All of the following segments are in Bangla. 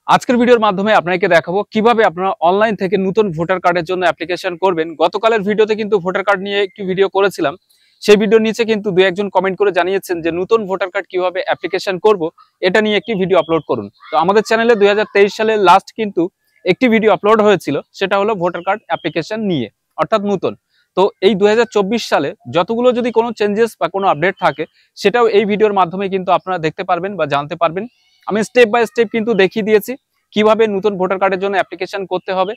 আজকের ভিডিওর মাধ্যমে আপনাকে দেখাবো কিভাবে আপনারা অনলাইন থেকে নতুন ভোটার কার্ডের জন্য অ্যাপ্লিকেশন করবেন। গতকালের ভিডিওতে কিন্তু ভোটার কার্ড নিয়ে একটি ভিডিও করেছিলাম, সেই ভিডিওর নিচে কিন্তু দুই একজন কমেন্ট করে জানিয়েছেন যে নতুন ভোটার কার্ড কিভাবে অ্যাপ্লিকেশন করব, এটা নিয়ে একটি ভিডিও আপলোড করুন। তো আমাদের চ্যানেলে 2023 সালের লাস্ট কিন্তু একটি ভিডিও আপলোড হয়েছিল, সেটা হলো ভোটার কার্ড অ্যাপ্লিকেশন নিয়ে, অর্থাৎ নতুন। তো এই 2024 সালে যতগুলো যদি কোনো চেঞ্জেস বা কোনো আপডেট থাকে, সেটাও এই ভিডিওর মাধ্যমে কিন্তু আপনারা দেখতে পারবেন বা জানতে পারবেন। আমি স্টেপ বাই স্টেপ কিন্তু দেখিয়ে দিয়েছি কিভাবে নতুন ভোটার কার্ডের জন্য অ্যাপ্লিকেশন করতে হবে,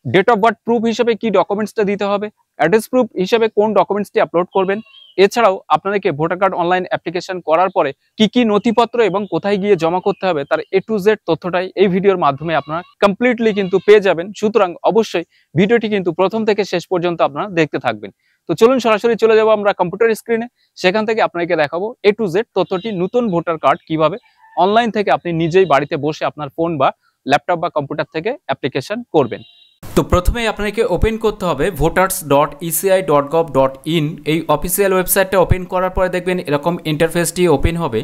ডেট অফ বার্থ প্রুফ হিসেবে কি ডকুমেন্টসটা দিতে হবে, অ্যাড্রেস প্রুফ হিসেবে কোন ডকুমেন্টসটি আপলোড করবেন। এছাড়াও আপনাদেরকে ভোটার কার্ড অনলাইন অ্যাপ্লিকেশন করার পরে কি কি নথিপত্র এবং কোথায় গিয়ে জমা করতে হবে তার A to Z তথ্যটাই এই ভিডিওর মাধ্যমে আপনারা কমপ্লিটলি কিন্তু পেয়ে যাবেন। সুতরাং অবশ্যই ভিডিওটি কিন্তু প্রথম থেকে শেষ পর্যন্ত আপনারা দেখতে থাকবেন। তো চলুন সরাসরি চলে যাব আমরা কম্পিউটার স্ক্রিনে, সেখান থেকে আপনাকে দেখাবো A to Z তথ্যটি নতুন ভোটার কার্ড কিভাবে অনলাইন থেকে আপনি নিজেই বাড়িতে বসে আপনার ফোন বা ল্যাপটপ বা কম্পিউটার থেকে অ্যাপ্লিকেশন করবেন। তো প্রথমেই আপনাকে ওপেন করতে হবে voters.eci.gov.in এই অফিসিয়াল ওয়েবসাইটটা ওপেন করার পরে দেখবেন এরকম ইন্টারফেসটি ওপেন হবে।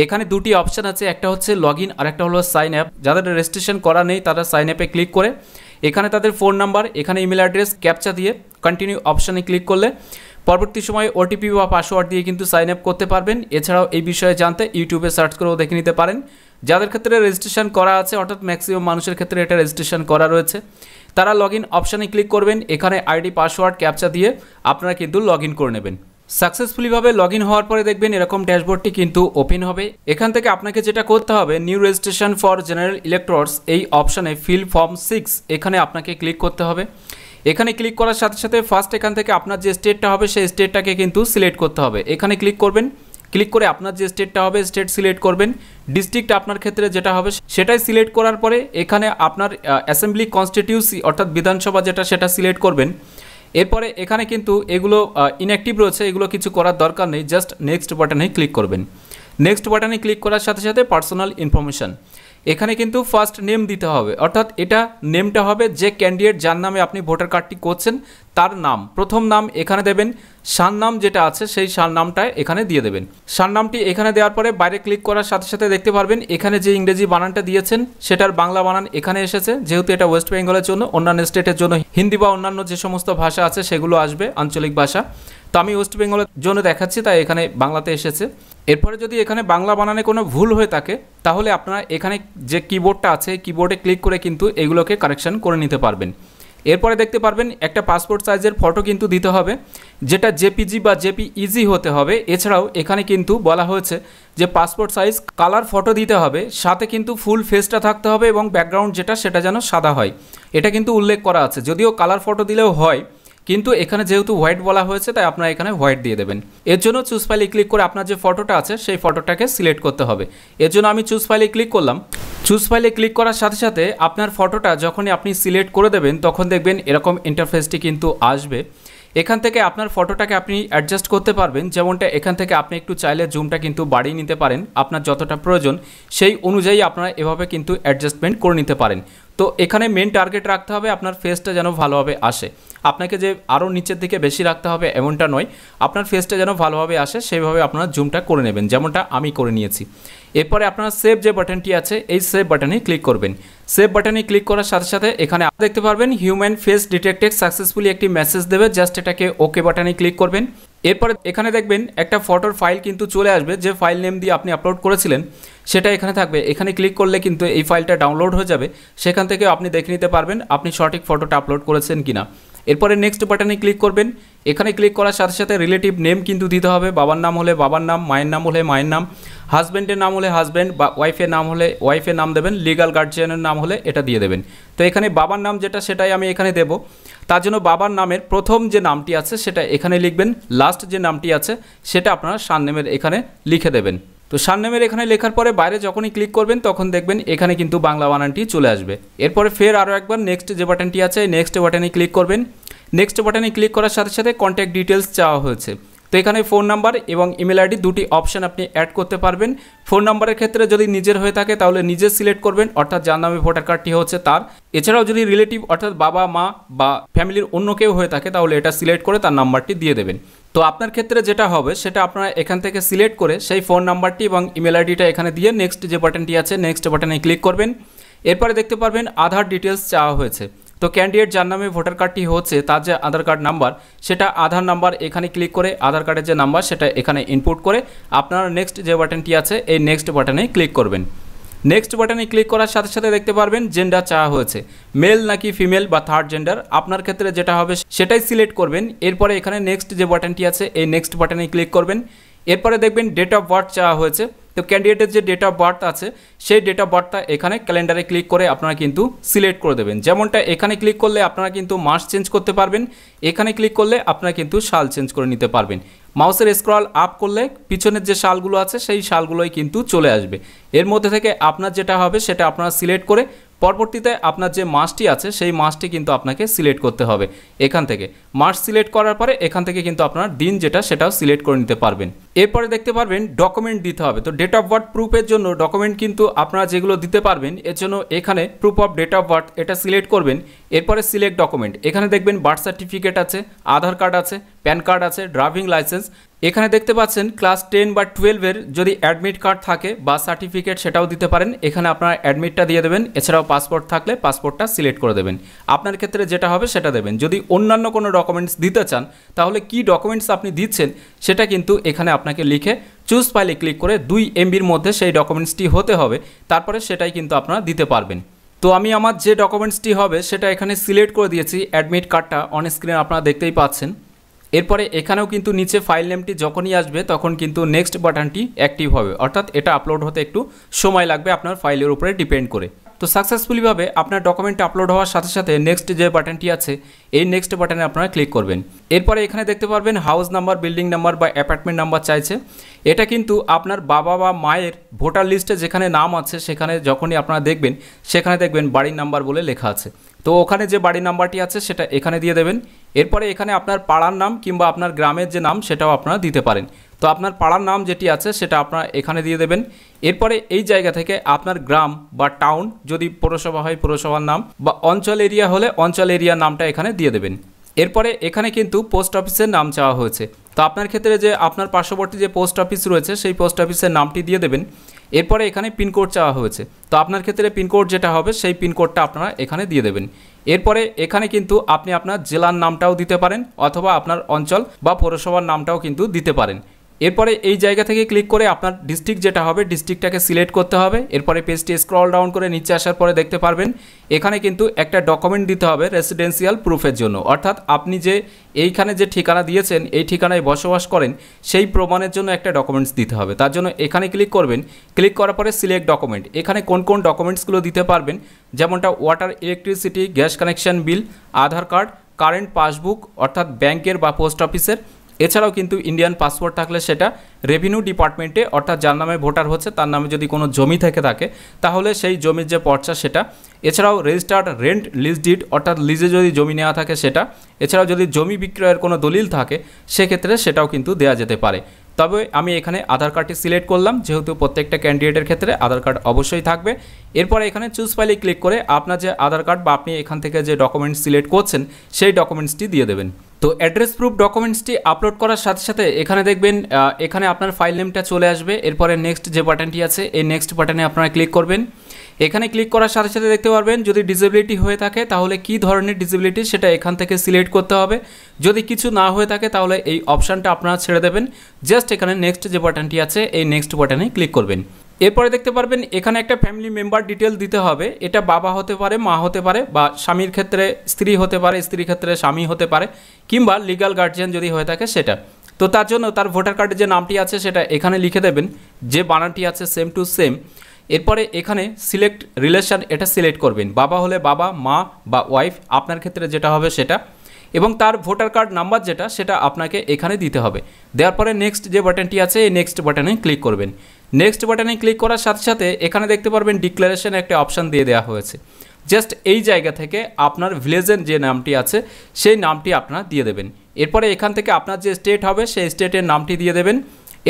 এখানে দুটি অপশান আছে, একটা হচ্ছে লগ ইন আর একটা হলো সাইন অ্যাপ। যাদের রেজিস্ট্রেশন করা নেই তারা সাইন অ্যাপে ক্লিক করে এখানে তাদের ফোন নাম্বার, এখানে ইমেল অ্যাড্রেস, ক্যাপচা দিয়ে কন্টিনিউ অপশানে ক্লিক করলে পরবর্তী সময়ে ওটিপি বা পাসওয়ার্ড দিয়ে কিন্তু সাইন আপ করতে পারবেন। এছাড়াও এই বিষয়ে জানতে ইউটিউবে সার্চ করেও দেখে নিতে পারেন। যাদের ক্ষেত্রে রেজিস্ট্রেশন করা আছে, অর্থাৎ ম্যাক্সিমাম মানুষের ক্ষেত্রে এটা রেজিস্ট্রেশন করা রয়েছে, তারা লগ ইন অপশানে ক্লিক করবেন। এখানে আইডি পাসওয়ার্ড ক্যাপচা দিয়ে আপনারা কিন্তু লগ ইন করে নেবেন। সাকসেসফুলিভাবে লগ ইন হওয়ার পরে দেখবেন এরকম ড্যাশবোর্ডটি কিন্তু ওপেন হবে। এখান থেকে আপনাকে যেটা করতে হবে, new registration for general electors এই অপশানে ফিল ফর্ম 6 এখানে আপনাকে ক্লিক করতে হবে। এখানে ক্লিক করার সাথে সাথে ফার্স্ট এখান থেকে আপনার যে স্টেটটা হবে সেই স্টেটটাকে কিন্তু সিলেক্ট করতে হবে। এখানে ক্লিক করবেন, ক্লিক করে আপনার যে স্টেটটা হবে স্টেট সিলেক্ট করবেন। ডিস্ট্রিক্ট আপনার ক্ষেত্রে যেটা হবে সেটাই সিলেক্ট করার পরে এখানে আপনার অ্যাসেম্বলি কনস্টিটিউসি অর্থাৎ বিধানসভা যেটা সেটা সিলেক্ট করবেন। এরপরে এখানে কিন্তু এগুলো ইনঅ্যাক্টিভ রয়েছে, এগুলো কিছু করার দরকার নেই, জাস্ট নেক্সট বাটনে ক্লিক করবেন। নেক্সট বাটনে ক্লিক করার সাথে সাথে পার্সোনাল ইনফরমেশন, এখানে কিন্তু ফার্স্ট নেম দিতে হবে, অর্থাৎ এটা নেমটা হবে যে ক্যান্ডিডেট যার নামে আপনি ভোটার কার্ডটি করছেন তার নাম, প্রথম নাম এখানে দেবেন। সারনাম যেটা আছে সেই সারনামটা এখানে দিয়ে দেবেন। সারনামটি এখানে দেওয়ার পরে বাইরে ক্লিক করার সাথে সাথে দেখতে পারবেন এখানে যে ইংরেজি বানানটা দিয়েছেন সেটার বাংলা বানান এখানে এসেছে। যেহেতু এটা ওয়েস্ট বেঙ্গলের জন্য, অন্যান্য স্টেটের জন্য হিন্দি বা অন্যান্য যে সমস্ত ভাষা আছে সেগুলো আসবে, আঞ্চলিক ভাষা। তো আমি ওয়েস্ট বেঙ্গলের জন্য দেখাচ্ছি, তাই এখানে বাংলাতে এসেছে। এরপরে যদি এখানে বাংলা বানানে কোনো ভুল হয়ে থাকে তাহলে আপনারা এখানে যে কিবোর্ডটা আছে কিবোর্ডে ক্লিক করে কিন্তু এগুলোকে কারেকশন করে নিতে পারবেন। এরপরে দেখতে পারবেন একটা পাসপোর্ট সাইজের ফটো কিন্তু দিতে হবে, যেটা জেপিজি বা জেপিইজি হতে হবে। এছাড়াও এখানে কিন্তু বলা হয়েছে যে পাসপোর্ট সাইজ কালার ফটো দিতে হবে, সাথে কিন্তু ফুল ফেসটা থাকতে হবে এবং ব্যাকগ্রাউন্ড যেটা সেটা যেন সাদা হয়, এটা কিন্তু উল্লেখ করা আছে। যদিও কালার ফটো দিলেও হয়, কিন্তু এখানে যেহেতু হোয়াইট বলা হয়েছে তাই আপনারা এখানে হোয়াইট দিয়ে দেবেন। এর জন্য চুজ ফাইলে ক্লিক করে আপনার যে ফটোটা আছে সেই ফটোটাকে সিলেক্ট করতে হবে। এর জন্য আমি চুজ ফাইলে ক্লিক করলাম। চুজ ফাইলে ক্লিক করার সাথে সাথে আপনার ফটোটা যখনই আপনি সিলেক্ট করে দেবেন তখন দেখবেন এরকম ইন্টারফেসটি কিন্তু আসবে। এখান থেকে আপনার ফটোটাকে আপনি অ্যাডজাস্ট করতে পারবেন, যেমনটা এখান থেকে আপনি একটু চাইলে জুমটা কিন্তু বাড়িয়ে নিতে পারেন, আপনার যতটা প্রয়োজন সেই অনুযায়ী আপনারা এভাবে কিন্তু অ্যাডজাস্টমেন্ট করে নিতে পারেন। তো এখানে মেন টার্গেট রাখতে হবে আপনার ফেসটা যেন ভালোভাবে আসে, আপনাকে যে আরও নিচের দিকে বেশি রাখতে হবে এমনটা নয়, আপনার ফেসটা যেন ভালোভাবে আসে সেইভাবে আপনারা জুমটা করে নেবেন, যেমনটা আমি করে নিয়েছি। এরপরে আপনার সেভ যে বাটনটি আছে এই সেভ বাটনে ক্লিক করবেন। সেভ বাটনে ক্লিক করার সাথে সাথে এখানে দেখতে পারবেন হিউম্যান ফেস ডিটেক্টেড সাকসেসফুলি একটি মেসেজ দেবে, জাস্ট এটাকে ওকে বাটনে ক্লিক করবেন। এরপরে এখানে দেখবেন একটা ফটোর ফাইল কিন্তু চলে আসবে, যে ফাইল নেম দিয়ে আপনি আপলোড করেছিলেন সেটা এখানে থাকবে। এখানে ক্লিক করলে কিন্তু এই ফাইলটা ডাউনলোড হয়ে যাবে, সেখান থেকে আপনি দেখে নিতে পারবেন আপনি সঠিক ফটোটা আপলোড করেছেন কিনা। এরপরে নেক্সট বাটনে ক্লিক করবেন। এখানে ক্লিক করার সাথে সাথে রিলেটিভ নেম কিন্তু দিতে হবে, বাবার নাম হলে বাবার নাম, মায়ের নাম হলে মায়ের নাম, হাজব্যান্ডের নাম হলে হাজব্যান্ড বা ওয়াইফের নাম হলে ওয়াইফের নাম দেবেন, লিগাল গার্জিয়ানের নাম হলে এটা দিয়ে দেবেন। তো এখানে বাবার নাম যেটা সেটাই আমি এখানে দেব। তার জন্য বাবার নামের প্রথম যে নামটি আছে সেটা এখানে লিখবেন, লাস্ট যে নামটি আছে সেটা আপনারা সারনেমের এখানে লিখে দেবেন। তো সারনেমের এখানে লেখার পরে বাইরে যখনই ক্লিক করবেন তখন দেখবেন এখানে কিন্তু বাংলা বানানটি চলে আসবে। এরপরে ফের আরও একবার নেক্সট যে বাটনটি আছে নেক্সট বাটনে ক্লিক করবেন। নেক্সট বাটনে ক্লিক করার সাথে সাথে কন্ট্যাক্ট ডিটেলস চাওয়া হয়েছে। তো এখানে ফোন নাম্বার এবং ইমেল আইডি দুটি অপশন আপনি অ্যাড করতে পারবেন। ফোন নাম্বারের ক্ষেত্রে যদি নিজের হয়ে থাকে তাহলে নিজে সিলেক্ট করবেন, অর্থাৎ যার নামে ভোটার কার্ডটি হচ্ছে তার। এছাড়াও যদি রিলেটিভ অর্থাৎ বাবা মা বা ফ্যামিলির অন্য কেউ হয়ে থাকে তাহলে এটা সিলেক্ট করে তার নাম্বারটি দিয়ে দেবেন। তো আপনার ক্ষেত্রে যেটা হবে সেটা আপনারা এখান থেকে সিলেক্ট করে সেই ফোন নাম্বারটি এবং ইমেল আইডিটা এখানে দিয়ে নেক্সট যে বাটনটি আছে নেক্সট বাটনে ক্লিক করবেন। এরপরে দেখতে পারবেন আধার ডিটেলস চাওয়া হয়েছে। তো ক্যান্ডিডেট যার নামে ভোটার কার্ডটি হচ্ছে তার যে আধার কার্ড নাম্বার সেটা আধার নাম্বার এখানে ক্লিক করে আধার কার্ডের যে নাম্বার সেটা এখানে ইনপুট করে আপনারা নেক্সট যে বাটনটি আছে এই নেক্সট বাটনে ক্লিক করবেন। নেক্সট বাটনে ক্লিক করার সাথে সাথে দেখতে পারবেন জেন্ডার চাওয়া হয়েছে, মেল নাকি ফিমেল বা থার্ড জেন্ডার আপনার ক্ষেত্রে যেটা হবে সেটাই সিলেক্ট করবেন। এরপরে এখানে নেক্সট যে বাটনটি আছে এই নেক্সট বাটনে ক্লিক করবেন। এরপরে দেখবেন ডেট অফ বার্থ চাওয়া হয়েছে। তো ক্যান্ডিডেটের যে ডেট অফ বার্থ আছে সেই ডেট অফ বার্থটা এখানে ক্যালেন্ডারে ক্লিক করে আপনারা কিন্তু সিলেক্ট করে দেবেন। যেমনটা এখানে ক্লিক করলে আপনারা কিন্তু মাস চেঞ্জ করতে পারবেন, এখানে ক্লিক করলে আপনারা কিন্তু সাল চেঞ্জ করে নিতে পারবেন। মাউসের স্ক্রল আপ করলে পিছনের যে সালগুলো আছে সেই সালগুলোই কিন্তু চলে আসবে। এর মধ্যে থেকে আপনার যেটা হবে সেটা আপনারা সিলেক্ট করে পরবর্তীতে আপনার যে মাসটি আছে সেই মাসটি কিন্তু আপনাকে সিলেক্ট করতে হবে। এখান থেকে মাস সিলেক্ট করার পরে এখান থেকে কিন্তু আপনার দিন যেটা সেটাও সিলেক্ট করে নিতে পারবেন। এরপরে দেখতে পারবেন ডকুমেন্ট দিতে হবে। তো ডেট অফ বার্থ প্রুফের জন্য ডকুমেন্ট কিন্তু আপনারা যেগুলো দিতে পারবেন এর জন্য এখানে proof of date of birth এটা সিলেক্ট করবেন। এরপরে সিলেক্ট ডকুমেন্ট, এখানে দেখবেন বার্থ সার্টিফিকেট আছে, আধার কার্ড আছে, প্যান কার্ড আছে, ড্রাইভিং লাইসেন্স। এখানে দেখতে পাচ্ছেন ক্লাস 10 বা 12-এর যদি অ্যাডমিট কার্ড থাকে বা সার্টিফিকেট সেটাও দিতে পারেন। এখানে আপনারা অ্যাডমিটটা দিয়ে দেবেন। এছাড়াও পাসপোর্ট থাকলে পাসপোর্টটা সিলেক্ট করে দেবেন। আপনার ক্ষেত্রে যেটা হবে সেটা দেবেন। যদি অন্যান্য কোনো ডকুমেন্টস দিতে চান তাহলে কি ডকুমেন্টস আপনি দিচ্ছেন সেটা কিন্তু এখানে আপনাকে লিখে চুজ ফাইলে ক্লিক করে 2 MBর মধ্যে সেই ডকুমেন্টসটি হতে হবে, তারপরে সেটাই কিন্তু আপনারা দিতে পারবেন। তো আমি আমার যে ডকুমেন্টসটি হবে সেটা এখানে সিলেক্ট করে দিয়েছি। অ্যাডমিট কার্ডটা অন স্ক্রিন আপনারা দেখতেই পাচ্ছেন। এরপরে এখানেও কিন্তু নিচে ফাইল নেমটি যখনই আসবে তখন কিন্তু নেক্সট বাটনটি অ্যাক্টিভ হবে, অর্থাৎ এটা আপলোড হতে একটু সময় লাগবে আপনার ফাইলের উপরে ডিপেন্ড করে। তো সাকসেসফুলিভাবে আপনার ডকুমেন্ট আপলোড হওয়ার সাথে সাথে নেক্সট যে বাটনটি আছে এই নেক্সট বাটনে আপনারা ক্লিক করবেন। এরপরে এখানে দেখতে পারবেন হাউস নাম্বার, বিল্ডিং নাম্বার বা অ্যাপার্টমেন্ট নাম্বার চাইছে। এটা কিন্তু আপনার বাবা বা মায়ের ভোটার লিস্টে যেখানে নাম আছে সেখানে যখনই আপনারা দেখবেন সেখানে দেখবেন বাড়ির নাম্বার বলে লেখা আছে। তো ওখানে যে বাড়ির নাম্বারটি আছে সেটা এখানে দিয়ে দেবেন। এরপরে এখানে আপনার পাড়ার নাম কিংবা আপনার গ্রামের যে নাম সেটাও আপনারা দিতে পারেন। তো আপনার পাড়ার নাম যেটি আছে সেটা আপনারা এখানে দিয়ে দেবেন। এরপরে এই জায়গা থেকে আপনার গ্রাম বা টাউন, যদি পৌরসভা হয় পৌরসভার নাম, বা অঞ্চল এরিয়া হলে অঞ্চল এরিয়ার নামটা এখানে দিয়ে দেবেন। এরপরে এখানে কিন্তু পোস্ট অফিসের নাম চাওয়া হয়েছে। তো আপনার ক্ষেত্রে যে আপনার পার্শ্ববর্তী যে পোস্ট অফিস রয়েছে সেই পোস্ট অফিসের নামটি দিয়ে দেবেন। এরপরে এখানে পিনকোড চাওয়া হয়েছে। তো আপনার ক্ষেত্রে পিনকোড যেটা হবে সেই পিনকোডটা আপনারা এখানে দিয়ে দেবেন। এরপরে এখানে কিন্তু আপনি আপনার জেলার নামটাও দিতে পারেন অথবা আপনার অঞ্চল বা পৌরসভার নামটাও কিন্তু দিতে পারেন। এরপরে এই জায়গা থেকে ক্লিক করে আপনার ডিস্ট্রিক্ট যেটা হবে ডিস্ট্রিক্টটাকে সিলেক্ট করতে হবে। এরপরে পেজটি স্ক্রল ডাউন করে নিচে আসার পরে দেখতে পারবেন এখানে কিন্তু একটা ডকুমেন্ট দিতে হবে রেসিডেন্সিয়াল প্রুফের জন্য, অর্থাৎ আপনি যে এইখানে যে ঠিকানা দিয়েছেন এই ঠিকানায় বসবাস করেন সেই প্রমাণের জন্য একটা ডকুমেন্টস দিতে হবে। তার জন্য এখানে ক্লিক করবেন। ক্লিক করার পরে সিলেক্ট ডকুমেন্ট, এখানে কোন কোন ডকুমেন্টসগুলো দিতে পারবেন যেমনটা ওয়াটার, ইলেকট্রিসিটি, গ্যাস কানেকশন বিল, আধার কার্ড, কারেন্ট পাসবুক অর্থাৎ ব্যাংকের বা পোস্ট অফিসের, এছাড়াও কিন্তু ইন্ডিয়ান পাসপোর্ট থাকলে সেটা, রেভিনিউ ডিপার্টমেন্টে অর্থাৎ যার নামে ভোটার হচ্ছে তার নামে যদি কোনো জমি থেকে থাকে তাহলে সেই জমির যে পর্চা সেটা, এছাড়াও রেজিস্টার্ড রেন্ট লিজ ডিড অর্থাৎ লিজে যদি জমি নেওয়া থাকে সেটা, এছাড়াও যদি জমি বিক্রয়ের কোনো দলিল থাকে সেক্ষেত্রে সেটাও কিন্তু দেওয়া যেতে পারে। তবে আমি এখানে আধার কার্ডটি সিলেক্ট করলাম যেহেতু প্রত্যেকটা ক্যান্ডিডেটের ক্ষেত্রে আধার কার্ড অবশ্যই থাকবে। এরপরে এখানে চুজ ফাইলে ক্লিক করে আপনার যে আধার কার্ড বা আপনি এখান থেকে যে ডকুমেন্টস সিলেক্ট করছেন সেই ডকুমেন্টসটি দিয়ে দেবেন। তো অ্যাড্রেস প্রুফ ডকুমেন্টসটি আপলোড করার সাথে সাথে এখানে দেখবেন এখানে আপনার ফাইল নেমটা চলে আসবে। এরপরে নেক্সট যে বাটনটি আছে এই নেক্সট বাটনে আপনারা ক্লিক করবেন। এখানে ক্লিক করার সাথে সাথে দেখতে পারবেন যদি ডিসেবিলিটি হয়ে থাকে তাহলে কি ধরনের ডিসেবিলিটি সেটা এখান থেকে সিলেক্ট করতে হবে। যদি কিছু না হয়ে থাকে তাহলে এই অপশানটা আপনারা ছেড়ে দেবেন। জাস্ট এখানে নেক্সট যে বাটনটি আছে এই নেক্সট বাটনে ক্লিক করবেন। এরপরে দেখতে পারবেন এখানে একটা ফ্যামিলি মেম্বার ডিটেল দিতে হবে। এটা বাবা হতে পারে, মা হতে পারে, বা স্বামীর ক্ষেত্রে স্ত্রী হতে পারে, স্ত্রীর ক্ষেত্রে স্বামী হতে পারে, কিংবা লিগ্যাল গার্জিয়ান যদি হয়ে থাকে সেটা। তো তার জন্য তার ভোটার কার্ডে যে নামটি আছে সেটা এখানে লিখে দেবেন, যে বানানটি আছে সেম টু সেম। এরপরে এখানে সিলেক্ট রিলেশন এটা সিলেক্ট করবেন, বাবা হলে বাবা, মা বা ওয়াইফ আপনার ক্ষেত্রে যেটা হবে সেটা, এবং তার ভোটার কার্ড নাম্বার যেটা সেটা আপনাকে এখানে দিতে হবে। দেওয়ার পরে নেক্সট যে বাটনটি আছে এই নেক্সট বাটনে ক্লিক করবেন। নেক্সট বাটনে ক্লিক করার সাথে সাথে এখানে দেখতে পারবেন ডিক্লারেশন একটা অপশান দিয়ে দেওয়া হয়েছে। জাস্ট এই জায়গা থেকে আপনার ভিলেজের যে নামটি আছে সেই নামটি আপনারা দিয়ে দেবেন। এরপরে এখান থেকে আপনার যে স্টেট হবে সেই স্টেটের নামটি দিয়ে দেবেন।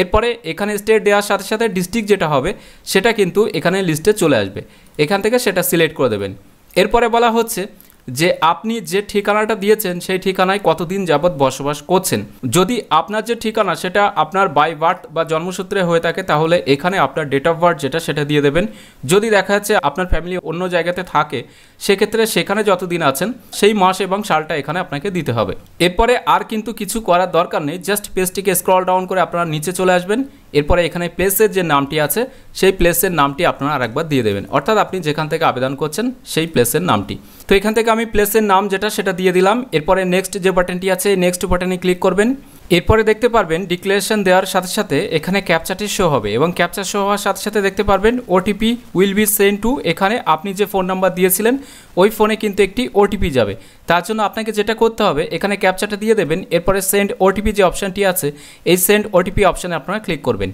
এরপরে এখানে স্টেট দেওয়ার সাথে সাথে ডিস্ট্রিক্ট যেটা হবে সেটা কিন্তু এখানে লিস্টে চলে আসবে, এখান থেকে সেটা সিলেক্ট করে দেবেন। এরপরে বলা হচ্ছে যে আপনি যে ঠিকানাটা দিয়েছেন সেই ঠিকানায় কতদিন যাবৎ বসবাস করছেন। যদি আপনার যে ঠিকানা সেটা আপনার বাই বার্থ বা জন্মসূত্রে হয়ে থাকে তাহলে এখানে আপনার ডেট অফ বার্থ যেটা সেটা দিয়ে দেবেন। যদি দেখা যাচ্ছে আপনার ফ্যামিলি অন্য জায়গাতে থাকে সেক্ষেত্রে সেখানে যতদিন আছেন সেই মাস এবং সালটা এখানে আপনাকে দিতে হবে। এরপরে আর কিন্তু কিছু করার দরকার নেই, জাস্ট পেজটিকে স্ক্রল ডাউন করে আপনারা নিচে চলে আসবেন। এরপরে এখানে প্লেসের যে নামটি আছে সেই প্লেসের নামটি আপনারা আরেকবার দিয়ে দেবেন, অর্থাৎ আপনি যেখান থেকে আবেদন করছেন সেই প্লেসের নামটি। তো এখান থেকে আমি প্লেসের নাম যেটা সেটা দিয়ে দিলাম। এরপরে নেক্সট যে বাটনটি আছে নেক্সট বাটনে ক্লিক করবেন। এরপরে দেখতে পারবেন ডিক্লারেশন দেওয়ার সাথে সাথে এখানে ক্যাপচাটি শো হবে এবং ক্যাপচা শো হওয়ার সাথে সাথে দেখতে পারবেন OTP will be send to. এখানে আপনি যে ফোন নাম্বার দিয়েছিলেন ওই ফোনে কিন্তু একটি ওটিপি যাবে। তার জন্য আপনাকে যেটা করতে হবে এখানে ক্যাপচাটা দিয়ে দেবেন। এরপরে সেন্ড ওটিপি যে অপশানটি আছে এই সেন্ড ওটিপি অপশানে আপনারা ক্লিক করবেন।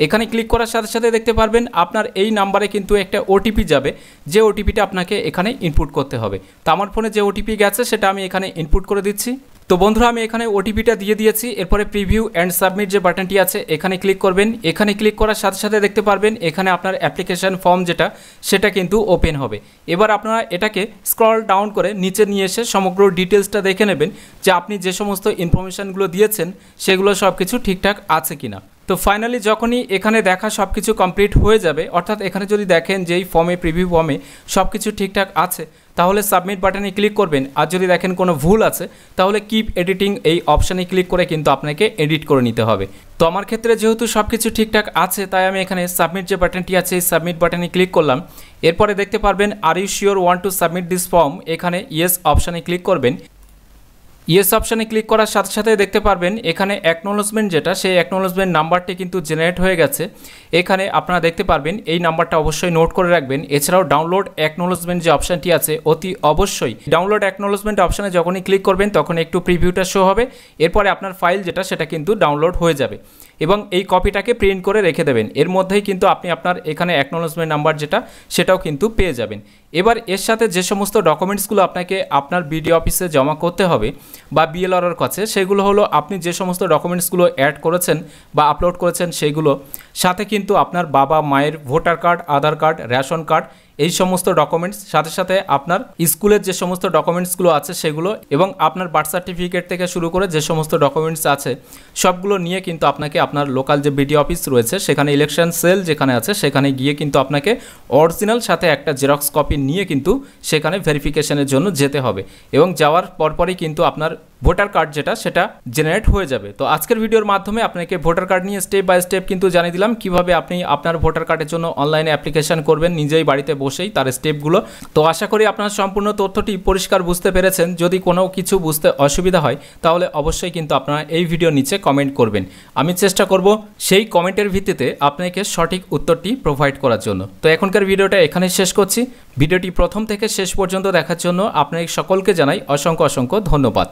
এখানে ক্লিক করার সাথে সাথে দেখতে পারবেন আপনার এই নাম্বারে কিন্তু একটা ওটিপি যাবে, যে ওটিপিটা আপনাকে এখানে ইনপুট করতে হবে। তো আমার ফোনে যে ওটিপি গেছে সেটা আমি এখানে ইনপুট করে দিচ্ছি। তো বন্ধুরা আমি এখানে ওটিপিটা দিয়ে দিয়েছি। এরপরে প্রিভিউ অ্যান্ড সাবমিট যে বাটনটি আছে এখানে ক্লিক করবেন। এখানে ক্লিক করার সাথে সাথে দেখতে পারবেন এখানে আপনার অ্যাপ্লিকেশন ফর্ম যেটা সেটা কিন্তু ওপেন হবে। এবার আপনারা এটাকে স্ক্রল ডাউন করে নিচে নিয়ে এসে সমগ্র ডিটেলসটা দেখে নেবেন যে আপনি যে সমস্ত ইনফরমেশানগুলো দিয়েছেন সেগুলো সব কিছু ঠিকঠাক আছে কিনা। তো ফাইনালি যখনই এখানে দেখা সব কিছু কমপ্লিট হয়ে যাবে, অর্থাৎ এখানে যদি দেখেন যে এই ফর্মে প্রিভিউ ফর্মে সব কিছু ঠিকঠাক আছে তাহলে সাবমিট বাটনে ক্লিক করবেন। আর যদি দেখেন কোনো ভুল আছে তাহলে কিপ এডিটিং এই অপশানে ক্লিক করে কিন্তু আপনাকে এডিট করে নিতে হবে। তো আমার ক্ষেত্রে যেহেতু সব কিছু ঠিকঠাক আছে তাই আমি এখানে সাবমিট যে বাটনটি আছে এই সাবমিট বাটনে ক্লিক করলাম। এরপরে দেখতে পারবেন are you sure want to submit this form, এখানে ইয়েস অপশানে ক্লিক করবেন। ইয়েস অপশানে ক্লিক করার সাথে সাথে দেখতে পারবেন এখানে অ্যাকনোলেজমেন্ট যেটা সেই অ্যাকনোলেজমেন্ট নাম্বারটি কিন্তু জেনারেট হয়ে গেছে। এখানে আপনারা দেখতে পারবেন এই নাম্বারটা অবশ্যই নোট করে রাখবেন। এছাড়াও ডাউনলোড অ্যাকনোলেজমেন্ট যে অপশানটি আছে অতি অবশ্যই ডাউনলোড অ্যাকনোলেজমেন্ট অপশানে যখনই ক্লিক করবেন তখন একটু প্রিভিউটা শো হবে। এরপরে আপনার ফাইল যেটা সেটা কিন্তু ডাউনলোড হয়ে যাবে এবং এই কপিটাকে প্রিন্ট করে রেখে দেবেন। এর মধ্যেই কিন্তু আপনি আপনার এখানে অ্যাকনোলেজমেন্ট নাম্বার যেটা সেটাও কিন্তু পেয়ে যাবেন। এবার এর সাথে যে সমস্ত ডকুমেন্টসগুলো আপনাকে আপনার বিডিও অফিসে জমা করতে হবে বা বিএলআরওর কাছে, সেগুলো হলো আপনি যে সমস্ত ডকুমেন্টসগুলো অ্যাড করেছেন বা আপলোড করেছেন সেগুলো, সাথে কিন্তু আপনার বাবা মায়ের ভোটার কার্ড, আধার কার্ড, রেশন কার্ড, এই সমস্ত ডকুমেন্টস, সাথে সাথে আপনার স্কুলের যে সমস্ত ডকুমেন্টসগুলো আছে সেগুলো এবং আপনার বার্থ সার্টিফিকেট থেকে শুরু করে যে সমস্ত ডকুমেন্টস আছে সবগুলো নিয়ে কিন্তু আপনাকে আপনার লোকাল যে বিডিও অফিস রয়েছে সেখানে ইলেকশন সেল যেখানে আছে সেখানে গিয়ে কিন্তু আপনাকে অরিজিনাল সাথে একটা জেরক্স কপি নিয়ে কিন্তু সেখানে ভেরিফিকেশনের জন্য যেতে হবে এবং যাওয়ার পরপরই কিন্তু আপনার ভোটার কার্ড যেটা সেটা জেনারেট হয়ে যাবে। তো আজকের ভিডিওর মাধ্যমে আপনাকে ভোটার কার্ড নিয়ে স্টেপ বাই স্টেপ কিন্তু জানিয়ে দিলাম কিভাবে আপনি আপনার ভোটার কার্ডের জন্য অনলাইনে অ্যাপ্লিকেশন করবেন নিজেই বাড়িতে বসেই তার স্টেপগুলো। তো আশা করি আপনার সম্পূর্ণ তথ্যটি পরিষ্কার বুঝতে পেরেছেন। যদি কোনো কিছু বুঝতে অসুবিধা হয় তাহলে অবশ্যই কিন্তু আপনারা এই ভিডিওর নিচে কমেন্ট করবেন। আমি চেষ্টা করব সেই কমেন্টের ভিত্তিতে আপনাকে সঠিক উত্তরটি প্রোভাইড করার জন্য। তো এখনকার ভিডিওটা এখানেই শেষ করছি। ভিডিওটি প্রথম থেকে শেষ পর্যন্ত দেখার জন্য আপনাদের সকলকে জানাই অসংখ্য অসংখ্য ধন্যবাদ।